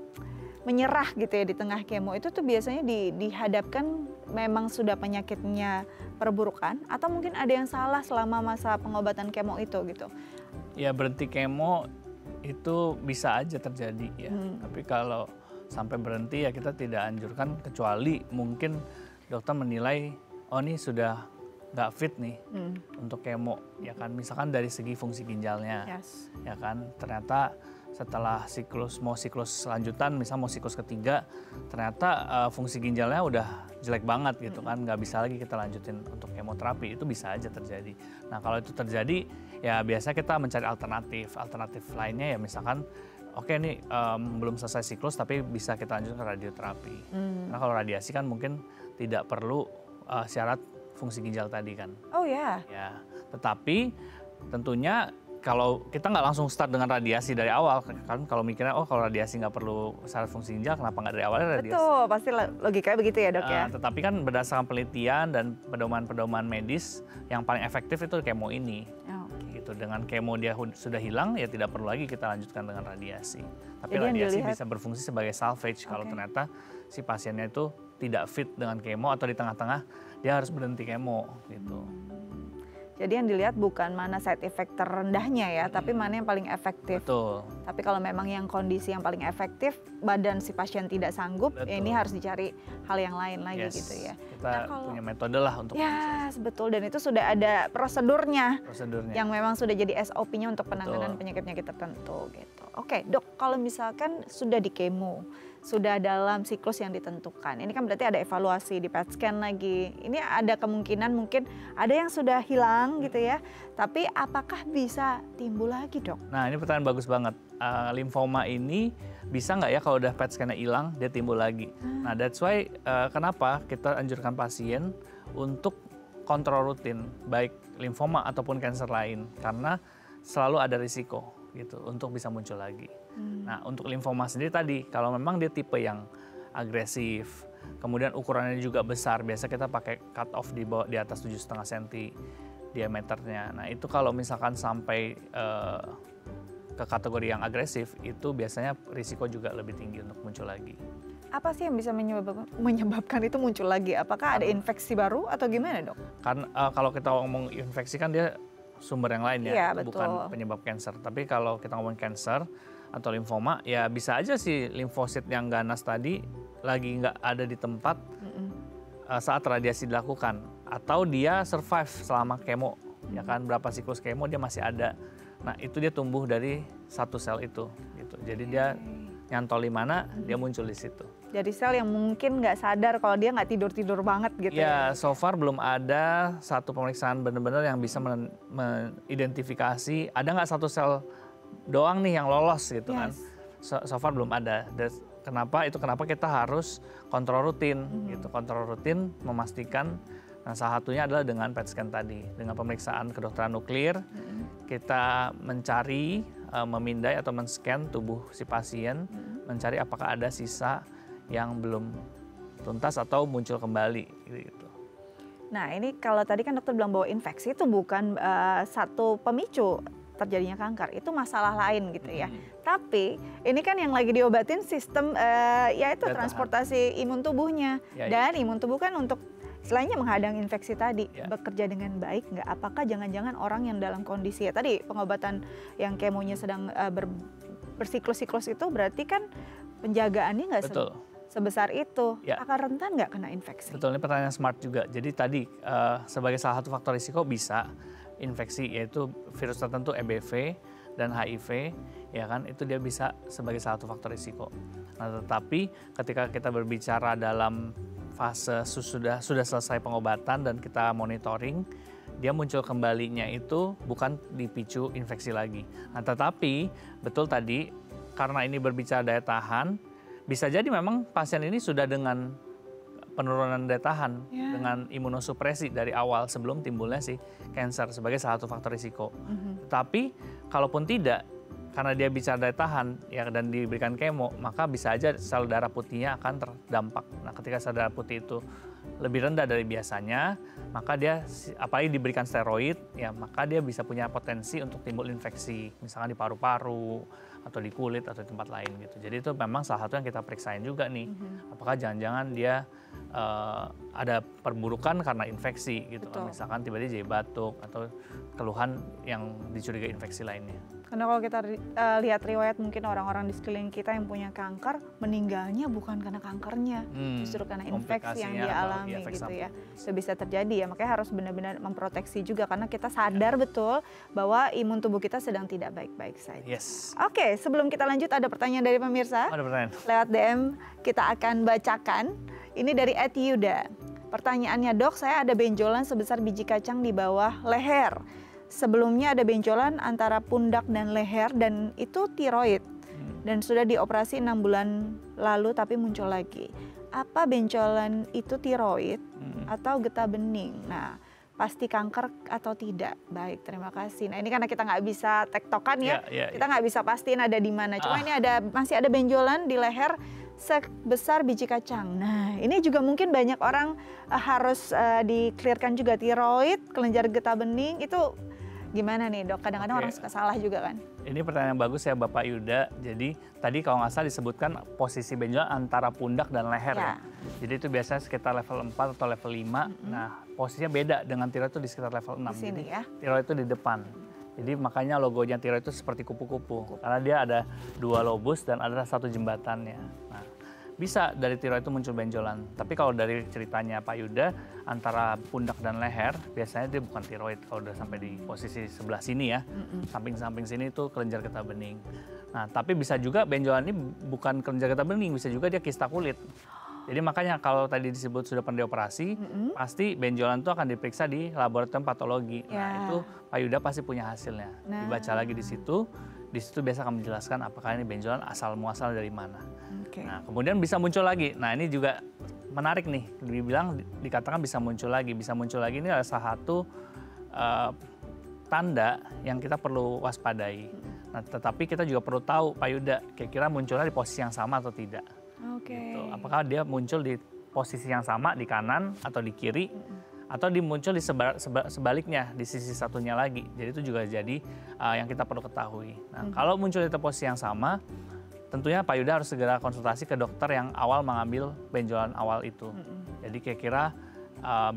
menyerah gitu ya di tengah kemo itu tuh biasanya dihadapkan memang sudah penyakitnya perburukan atau mungkin ada yang salah selama masa pengobatan kemo itu gitu? Ya berhenti kemo itu bisa aja terjadi ya. Tapi kalau sampai berhenti ya kita tidak anjurkan kecuali mungkin dokter menilai oh ini sudah nggak fit nih untuk kemo, ya kan, misalkan dari segi fungsi ginjalnya, ya kan, ternyata setelah siklus lanjutan, misal mau siklus ketiga, ternyata fungsi ginjalnya udah jelek banget gitu kan, nggak bisa lagi kita lanjutin untuk kemoterapi, itu bisa aja terjadi. Nah kalau itu terjadi, ya biasa kita mencari alternatif lainnya ya misalkan, oke nih belum selesai siklus tapi bisa kita lanjutkan ke radioterapi. Karena kalau radiasi kan mungkin tidak perlu syarat fungsi ginjal tadi kan. Oh ya. Ya, tetapi tentunya kalau kita nggak langsung start dengan radiasi dari awal kan, kalau mikirnya oh kalau radiasi nggak perlu syarat fungsi ginjal, kenapa nggak dari awalnya radiasi? Betul, pasti logikanya begitu ya dok ya. Tetapi kan berdasarkan penelitian dan pedoman-pedoman medis yang paling efektif itu kemo ini. Gitu, dengan kemo dia sudah hilang ya tidak perlu lagi kita lanjutkan dengan radiasi. Tapi jadi radiasi bisa berfungsi sebagai salvage kalau ternyata si pasiennya itu tidak fit dengan kemo atau di tengah-tengah dia harus berhenti kemo gitu. Jadi yang dilihat bukan mana side effect terendahnya ya, tapi mana yang paling efektif. Betul. Tapi kalau memang yang kondisi yang paling efektif, badan si pasien tidak sanggup, ya ini harus dicari hal yang lain lagi gitu ya. Kita punya metode lah untuk betul, dan itu sudah ada prosedurnya. Yang memang sudah jadi SOP-nya untuk penanganan penyakit-penyakit tertentu gitu. Oke, dok, kalau misalkan sudah di kemo, sudah dalam siklus yang ditentukan. Ini kan berarti ada evaluasi di PET scan lagi. Ini ada kemungkinan mungkin ada yang sudah hilang gitu ya. Tapi apakah bisa timbul lagi dok? Nah ini pertanyaan bagus banget. Limfoma ini bisa nggak ya kalau udah PET scan-nya hilang dia timbul lagi? Nah that's why kenapa kita anjurkan pasien untuk kontrol rutin baik limfoma ataupun kanker lain. Karena selalu ada risiko gitu untuk bisa muncul lagi. Nah untuk limfoma sendiri tadi kalau memang dia tipe yang agresif, kemudian ukurannya juga besar, biasa kita pakai cut off di atas 7,5 cm diameternya. Nah itu kalau misalkan sampai ke kategori yang agresif itu biasanya risiko juga lebih tinggi untuk muncul lagi. apa sih yang bisa menyebabkan itu muncul lagi? Apakah ada infeksi baru atau gimana, Dok? Kan kalau kita ngomong infeksi kan dia sumber yang lain ya, Iya, bukan penyebab kanker. Tapi kalau kita ngomong kanker atau limfoma, ya bisa aja sih limfosit yang ganas tadi lagi nggak ada di tempat saat radiasi dilakukan, atau dia survive selama kemo, ya kan, berapa siklus kemo dia masih ada. Nah itu dia tumbuh dari satu sel itu, gitu. Jadi dia nyantol di mana, dia muncul di situ. Jadi sel yang mungkin nggak sadar kalau dia nggak tidur-tidur banget gitu ya? Ya, so far belum ada satu pemeriksaan benar-benar yang bisa mengidentifikasi ada nggak satu sel doang nih yang lolos gitu kan. So far belum ada. Kenapa kita harus kontrol rutin gitu. Kontrol rutin memastikan, nah salah satunya adalah dengan PET scan tadi. Dengan pemeriksaan kedokteran nuklir, kita mencari, memindai atau men-scan tubuh si pasien, mencari apakah ada sisa yang belum tuntas atau muncul kembali gitu. Nah ini kalau tadi kan dokter bilang bahwa infeksi itu bukan satu pemicu terjadinya kanker, itu masalah lain gitu ya. Tapi ini kan yang lagi diobatin sistem yaitu transportasi imun tubuhnya. Dan imun tubuh kan untuk selainnya menghadang infeksi tadi, bekerja dengan baik nggak? Apakah jangan-jangan orang yang dalam kondisi tadi pengobatan yang kemonya sedang bersiklus-siklus itu berarti kan penjagaannya nggak sebesar itu, akan rentan nggak kena infeksi? Betul, ini pertanyaan smart juga. Jadi tadi sebagai salah satu faktor risiko bisa infeksi, yaitu virus tertentu EBV dan HIV, ya kan, itu dia bisa sebagai salah satu faktor risiko. Nah, tetapi ketika kita berbicara dalam fase sudah selesai pengobatan dan kita monitoring, dia muncul kembalinya itu bukan dipicu infeksi lagi. Nah, tetapi betul tadi karena ini berbicara daya tahan, bisa jadi memang pasien ini sudah dengan penurunan daya tahan, dengan imunosupresi dari awal sebelum timbulnya si kanker sebagai salah satu faktor risiko. Tapi kalaupun tidak, karena dia bicara daya tahan ya, dan diberikan kemo, maka bisa aja sel darah putihnya akan terdampak. Nah, ketika sel darah putih itu lebih rendah dari biasanya, maka dia apalagi diberikan steroid, ya maka dia bisa punya potensi untuk timbul infeksi, misalkan di paru-paru atau di kulit atau di tempat lain gitu. Jadi itu memang salah satu yang kita periksain juga nih, apakah jangan-jangan dia ada perburukan karena infeksi gitu, misalkan tiba-tiba jadi batuk atau keluhan yang dicurigai infeksi lainnya. Karena kalau kita lihat riwayat mungkin orang-orang di sekeliling kita yang punya kanker, meninggalnya bukan karena kankernya, justru karena infeksi yang dia alami gitu ya. Itu bisa terjadi ya, makanya harus benar-benar memproteksi juga karena kita sadar betul bahwa imun tubuh kita sedang tidak baik-baik saja. Oke, sebelum kita lanjut ada pertanyaan dari pemirsa. Ada pertanyaan. Lewat DM kita akan bacakan. Ini dari @Yuda. Pertanyaannya, Dok, saya ada benjolan sebesar biji kacang di bawah leher. Sebelumnya ada benjolan antara pundak dan leher dan itu tiroid. Dan sudah dioperasi 6 bulan lalu tapi muncul lagi. Apa benjolan itu tiroid atau getah bening? Nah, pasti kanker atau tidak? Baik, terima kasih. Nah, ini karena kita nggak bisa tektokan ya, kita nggak bisa pastiin ada di mana. Cuma ini masih ada benjolan di leher sebesar biji kacang. Nah, ini juga mungkin banyak orang harus di-clearkan juga. Tiroid, kelenjar getah bening itu gimana nih, Dok? Kadang-kadang orang suka salah juga kan? Ini pertanyaan bagus ya Bapak Yuda. Jadi tadi kalau nggak salah disebutkan posisi benjolan antara pundak dan leher ya. Jadi itu biasanya sekitar level 4 atau level 5. Nah, posisinya beda dengan tiroid itu di sekitar level 6. Di sini, jadi ya? Tiroid itu di depan. Jadi makanya logonya tiroid itu seperti kupu-kupu. Karena dia ada 2 lobus dan ada 1 jembatannya. Nah, bisa dari tiroid itu muncul benjolan. Tapi kalau dari ceritanya Pak Yuda, antara pundak dan leher, biasanya dia bukan tiroid. Kalau udah sampai di posisi sebelah sini ya, samping-samping sini itu kelenjar getah bening. Nah, tapi bisa juga benjolan ini bukan kelenjar getah bening, bisa juga dia kista kulit. Jadi makanya kalau tadi disebut sudah pernah dioperasi, pasti benjolan itu akan diperiksa di laboratorium patologi. Nah, itu Pak Yuda pasti punya hasilnya. Dibaca lagi di situ biasa akan menjelaskan apakah ini benjolan asal muasal dari mana. Nah, kemudian bisa muncul lagi. Nah, ini juga menarik nih, dikatakan bisa muncul lagi. Bisa muncul lagi ini adalah salah satu tanda yang kita perlu waspadai. Nah, tetapi kita juga perlu tahu Pak Yuda, kira-kira munculnya di posisi yang sama atau tidak. Gitu. Apakah dia muncul di posisi yang sama di kanan atau di kiri, atau muncul di sebaliknya di sisi satunya lagi. Jadi itu juga jadi yang kita perlu ketahui. Nah, kalau muncul di posisi yang sama, tentunya Pak Yuda harus segera konsultasi ke dokter yang awal mengambil benjolan awal itu. Jadi kira-kira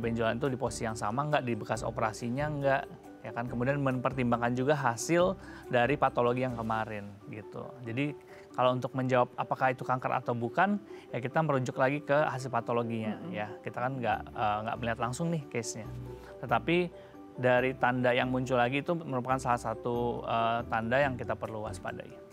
benjolan itu di posisi yang sama nggak, di bekas operasinya nggak, ya kan. Kemudian mempertimbangkan juga hasil dari patologi yang kemarin gitu. Jadi kalau untuk menjawab apakah itu kanker atau bukan, ya kita merujuk lagi ke hasil patologinya. Ya kita kan nggak melihat langsung nih case-nya. Tetapi dari tanda yang muncul lagi itu merupakan salah satu tanda yang kita perlu waspadai.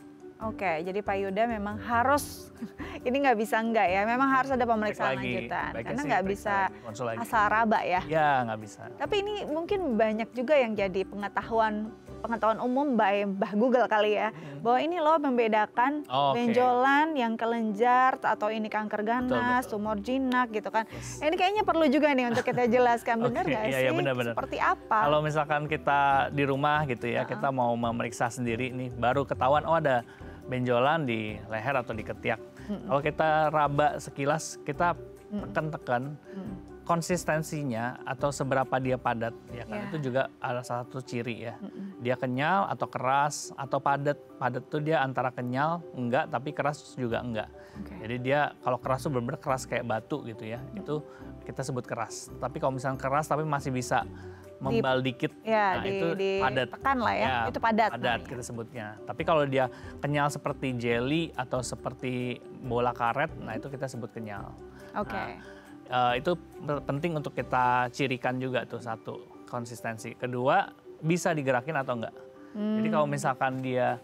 Oke, jadi Pak Yuda memang harus, ini nggak bisa enggak ya, memang harus ada pemeriksaan lanjutan. Karena nggak bisa asal raba ya. Ya, nggak bisa. Tapi ini mungkin banyak juga yang jadi pengetahuan umum by Mbah Google kali ya. Bahwa ini loh membedakan benjolan yang kelenjar atau ini kanker ganas, tumor jinak gitu kan. Ini kayaknya perlu juga nih untuk kita jelaskan, benar nggak sih? Iya, benar. Seperti apa? Kalau misalkan kita di rumah gitu ya, kita mau memeriksa sendiri nih, baru ketahuan ada benjolan di leher atau di ketiak. Kalau kita raba sekilas, kita tekan-tekan konsistensinya atau seberapa dia padat, ya kan. Itu juga ada salah satu ciri ya. Dia kenyal atau keras atau padat. Padat tuh dia antara kenyal enggak, tapi keras juga enggak. Jadi dia kalau keras tuh benar-benar keras kayak batu gitu ya. Itu kita sebut keras. Tapi kalau misalnya keras tapi masih bisa membal dikit, nah itu padat. Tekan lah ya, itu padat. Padat kita sebutnya. Tapi kalau dia kenyal seperti jelly atau seperti bola karet, nah itu kita sebut kenyal. Itu penting untuk kita cirikan juga tuh, satu, konsistensi. Kedua, bisa digerakin atau enggak. Jadi kalau misalkan dia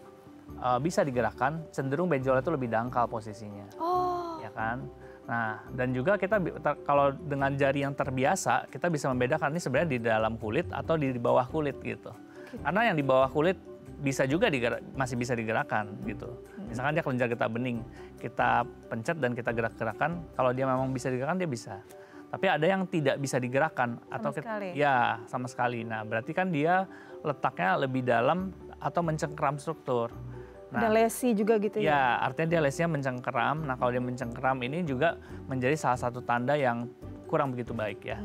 bisa digerakkan, cenderung benjolan itu lebih dangkal posisinya. Ya kan? Nah, dan juga kita kalau dengan jari yang terbiasa, kita bisa membedakan ini sebenarnya di dalam kulit atau di bawah kulit gitu. Karena yang di bawah kulit bisa juga masih bisa digerakkan gitu. Misalkan dia kelenjar getah bening, kita pencet dan kita gerak-gerakan, kalau dia memang bisa digerakkan dia bisa. Tapi ada yang tidak bisa digerakkan atau sama sekali. Nah, berarti kan dia letaknya lebih dalam atau mencengkeram struktur. Nah, ada lesi juga gitu ya? Ya, artinya dia lesinya mencengkeram. Nah, kalau dia mencengkeram ini juga menjadi salah satu tanda yang kurang begitu baik ya.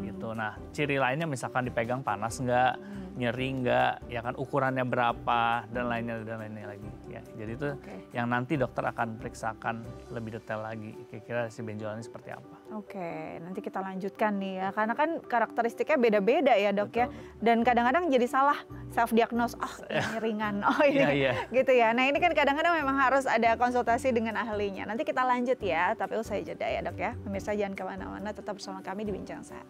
Gitu. Nah, ciri lainnya misalkan dipegang panas nggak, nyeri nggak, ya kan, ukurannya berapa, dan lainnya lagi. Ya, jadi itu yang nanti dokter akan periksakan lebih detail lagi, kira-kira si benjolan ini seperti apa. Nanti kita lanjutkan nih ya, karena kan karakteristiknya beda-beda ya dok. Betul, ya. Dan kadang-kadang jadi salah self-diagnose, ini ringan, ini gitu ya. Nah ini kan kadang-kadang memang harus ada konsultasi dengan ahlinya. Nanti kita lanjut ya, tapi usai jeda ya dok ya. Pemirsa jangan kemana-mana, tetap bersama kami di Bincang Sehat.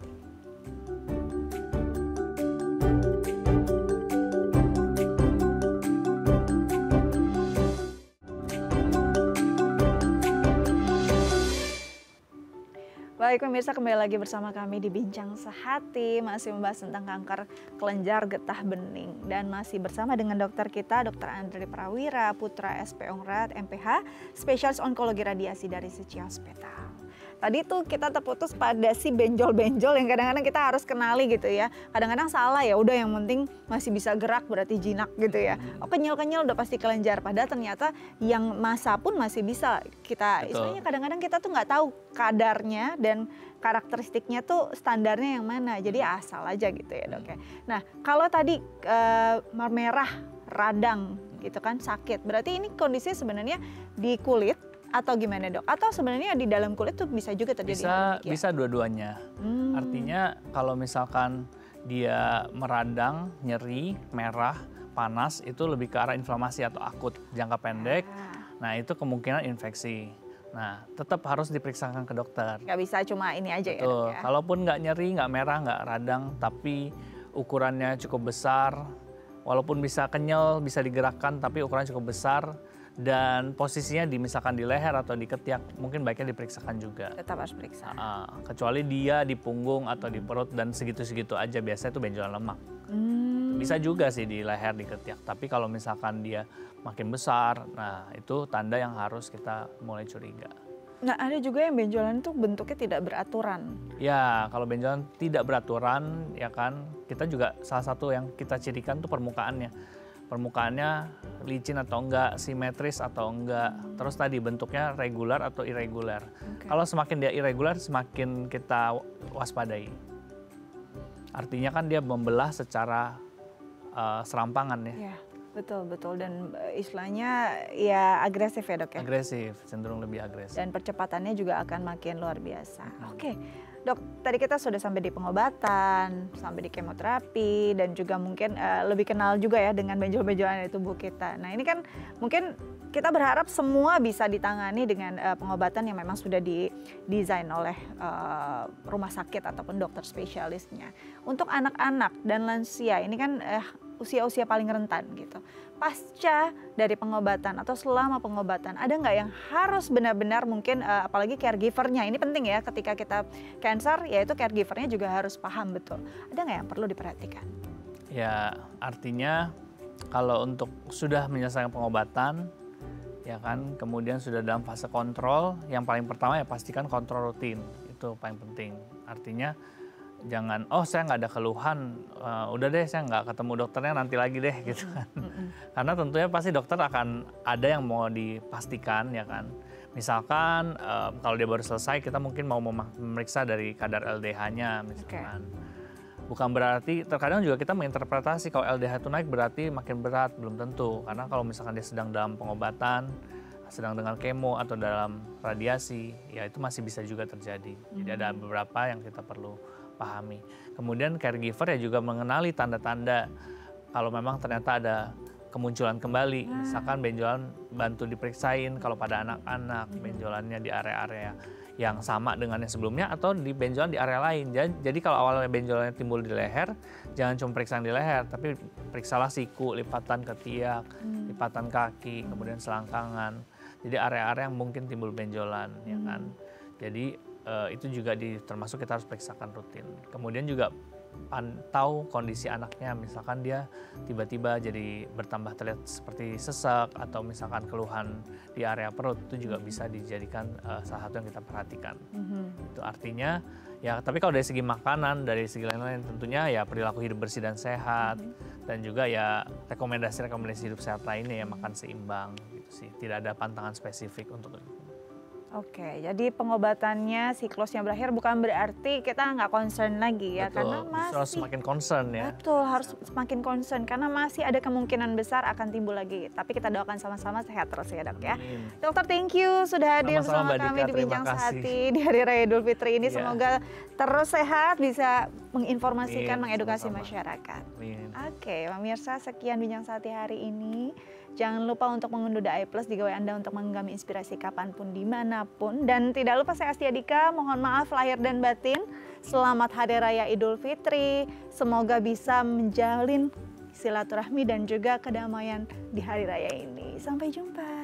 Baik pemirsa, kembali lagi bersama kami di Bincang Sehati, masih membahas tentang kanker kelenjar getah bening. Dan masih bersama dengan dokter kita, Dr. Andri Prawira Putra SP Ongrat, MPH, spesialis onkologi radiasi dari Suci Hospital. Tadi tuh kita terputus pada si benjol-benjol yang kadang-kadang kita harus kenali gitu ya. Kadang-kadang salah ya, udah yang penting masih bisa gerak berarti jinak gitu ya. Kenyal-kenyal udah pasti kelenjar, padahal ternyata yang masa pun masih bisa kita. Istilahnya kadang-kadang kita tuh nggak tahu kadarnya dan karakteristiknya tuh standarnya yang mana. Jadi asal aja gitu ya dok ya. Nah kalau tadi merah, radang gitu kan, sakit. Berarti ini kondisinya sebenarnya di kulit atau gimana dok? Atau sebenarnya di dalam kulit tuh bisa juga terjadi? Bisa dua-duanya. Artinya kalau misalkan dia meradang, nyeri, merah, panas, itu lebih ke arah inflamasi atau akut jangka pendek. Nah itu kemungkinan infeksi. Nah tetap harus diperiksakan ke dokter. Nggak bisa cuma ini aja ya dok ya? Kalaupun nggak nyeri, nggak merah, nggak radang, tapi ukurannya cukup besar, walaupun bisa kenyal, bisa digerakkan, tapi ukurannya cukup besar, dan posisinya misalkan di leher atau di ketiak, mungkin baiknya diperiksakan juga. Tetap harus periksa. Kecuali dia di punggung atau di perut dan segitu-segitu aja, biasanya itu benjolan lemak. Bisa juga sih di leher, di ketiak. Tapi kalau misalkan dia makin besar, nah itu tanda yang harus kita mulai curiga. Nah ada juga yang benjolan itu bentuknya tidak beraturan. Ya kalau benjolan tidak beraturan ya kan, kita juga salah satu yang kita cirikan tuh permukaannya. Permukaannya licin atau enggak, simetris atau enggak, terus tadi bentuknya regular atau irregular. Kalau semakin dia irregular, semakin kita waspadai. Artinya kan dia membelah secara serampangan ya. Betul, betul. Dan istilahnya ya agresif ya dok ya? Agresif, cenderung lebih agresif. Dan percepatannya juga akan makin luar biasa. Oke, dok, tadi kita sudah sampai di pengobatan, sampai di kemoterapi, dan juga mungkin lebih kenal juga ya dengan benjol-benjolan di tubuh kita. Nah ini kan mungkin kita berharap semua bisa ditangani dengan pengobatan yang memang sudah didesain oleh rumah sakit ataupun dokter spesialisnya. Untuk anak-anak dan lansia ini kan usia-usia paling rentan gitu. Pasca dari pengobatan atau selama pengobatan, ada nggak yang harus benar-benar mungkin apalagi caregivernya, ini penting ya ketika kita cancer, yaitu caregivernya juga harus paham betul. Ada nggak yang perlu diperhatikan? Ya artinya kalau untuk sudah menyelesaikan pengobatan, ya kan, kemudian sudah dalam fase kontrol, yang paling pertama ya pastikan kontrol rutin, itu paling penting. Artinya jangan, oh saya nggak ada keluhan, udah deh saya nggak ketemu dokternya nanti lagi deh gitu kan. Karena tentunya pasti dokter akan ada yang mau dipastikan ya kan. Misalkan kalau dia baru selesai kita mungkin mau memeriksa dari kadar LDH-nya misalkan. Bukan berarti, terkadang juga kita menginterpretasi kalau LDH itu naik berarti makin berat, belum tentu. Karena kalau misalkan dia sedang dalam pengobatan, sedang dengan kemo atau dalam radiasi, ya itu masih bisa juga terjadi. Jadi ada beberapa yang kita perlu pahami. Kemudian caregiver ya juga mengenali tanda-tanda kalau memang ternyata ada kemunculan kembali. Misalkan benjolan bantu diperiksain kalau pada anak-anak, benjolannya di area-area yang sama dengan yang sebelumnya atau di benjolan di area lain. Jadi kalau awalnya benjolannya timbul di leher, jangan cuma periksa di leher, tapi periksalah siku, lipatan ketiak, lipatan kaki, kemudian selangkangan. Jadi area-area yang mungkin timbul benjolan, ya kan. Jadi itu juga termasuk kita harus periksakan rutin. Kemudian juga pantau kondisi anaknya, misalkan dia tiba-tiba jadi bertambah terlihat seperti sesak atau misalkan keluhan di area perut, itu juga bisa dijadikan salah satu yang kita perhatikan. Itu artinya ya, tapi kalau dari segi makanan, dari segi lain-lain tentunya ya perilaku hidup bersih dan sehat, dan juga ya rekomendasi hidup sehat lainnya ya makan seimbang gitu sih. Tidak ada pantangan spesifik untuk itu. Oke, jadi pengobatannya siklusnya berakhir bukan berarti kita nggak concern lagi ya. Betul, Karena masih harus semakin concern ya. Betul, harus semakin concern karena masih ada kemungkinan besar akan timbul lagi. Tapi kita doakan sama-sama sehat terus ya dok ya. Amin. Dokter, thank you sudah hadir Sama-sama, bersama Mbak kami Dika, di terima Bincang kasih. Sehati di Hari Raya Idul Fitri ini. Iya. Semoga terus sehat, bisa menginformasikan, Amin, mengedukasi sama-sama. masyarakat. Amin. Oke, pemirsa, sekian Bincang Sehati hari ini. Jangan lupa untuk mengunduh The Eye Plus di gawai Anda untuk menggami inspirasi kapanpun, dimanapun. Dan tidak lupa saya Astia Dika, mohon maaf lahir dan batin. Selamat Hari Raya Idul Fitri. Semoga bisa menjalin silaturahmi dan juga kedamaian di Hari Raya ini. Sampai jumpa.